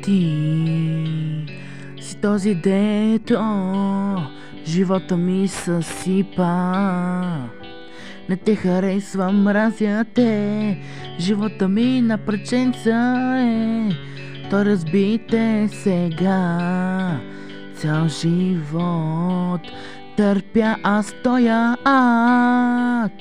Ти си този, дето живота ми съсипа. Не те харесвам, мразя те. Живота ми на парченца е. Той разбите сега. Цял живот търпя аз тоя ад.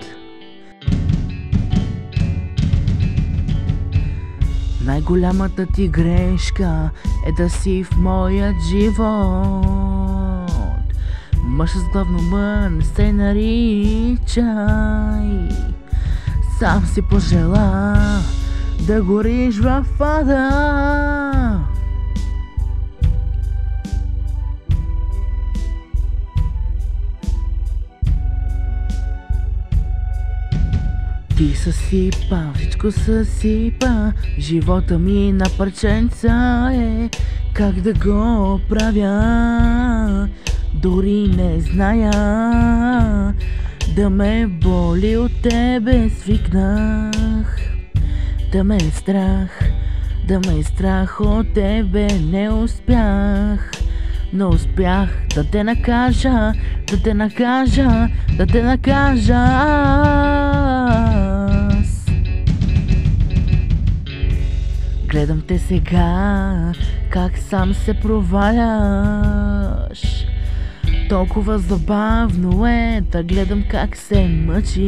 Най-голямата ти грешка е да си в моят живот. Мъж с главно М не се наричай. Сам си пожела да гориш в ада. Ти съсипа, всичко съсипа. Живота ми на парченца е. Как да го правя, дори не зная. Да ме боли от тебе свикнах. Да ме е страх от тебе не успях. Не успях да те накажа, да те накажа, да те накажа аз. Гледам те сега, как сам се проваляш. Толкова забавно е да гледам как се мъчиш.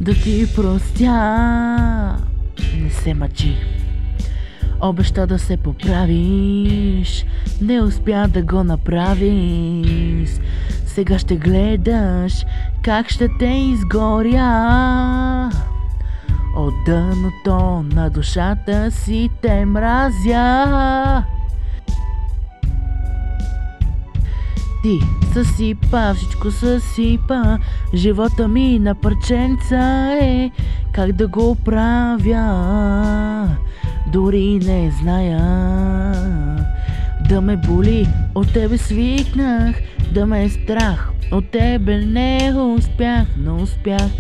Да ти простя, не се мъчи. Обеща да се поправиш, не успя да го направиш. Сега ще гледаш как ще те изгоря. От дъното на душата си те мразя. Ти съсипа, всичко съсипа. Живота ми на парченца е. Как да го правя, дори не зная. Да ме боли, от тебе свикнах. Да ме е страх, от тебе не успях. Не успях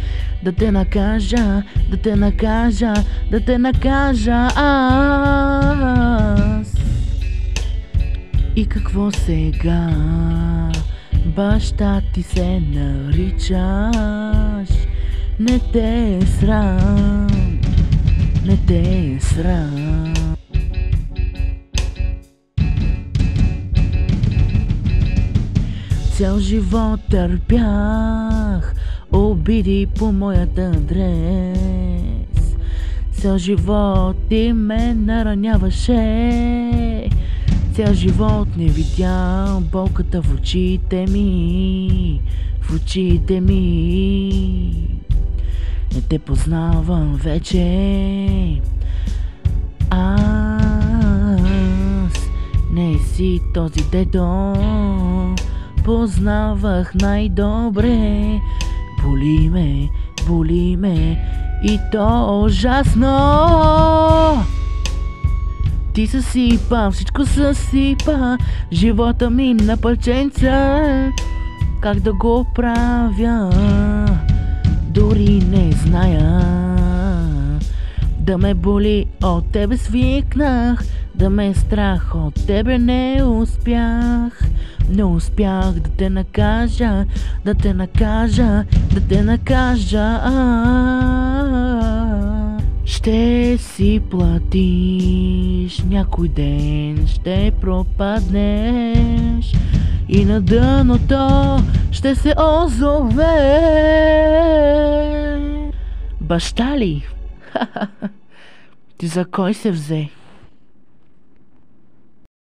да те накажа, да те накажа, да те накажа аз. И какво сега? Баща ти се наричаш. Не те е срам, не те е срам. Цял живот търпях обиди по моят адрес. Цял живот ти ме нараняваше. Цял живот не видя болката в очите ми, в очите ми. Не те познавам вече. Аз не си този, дето познавах най-добре. Боли ме и то ужасно. Ти съсипа, всичко съсипа. Живота ми на парченца. Как да го правя, дори не зная. Да ме боли, от тебе свикнах. Да ме е страх, от тебе не успях. Не успях да те накажа, да те накажа, да те накажа. Ще си платиш, някой ден ще пропаднеш и на дъното ще се озове. Баща ли? Ти за кой се взе?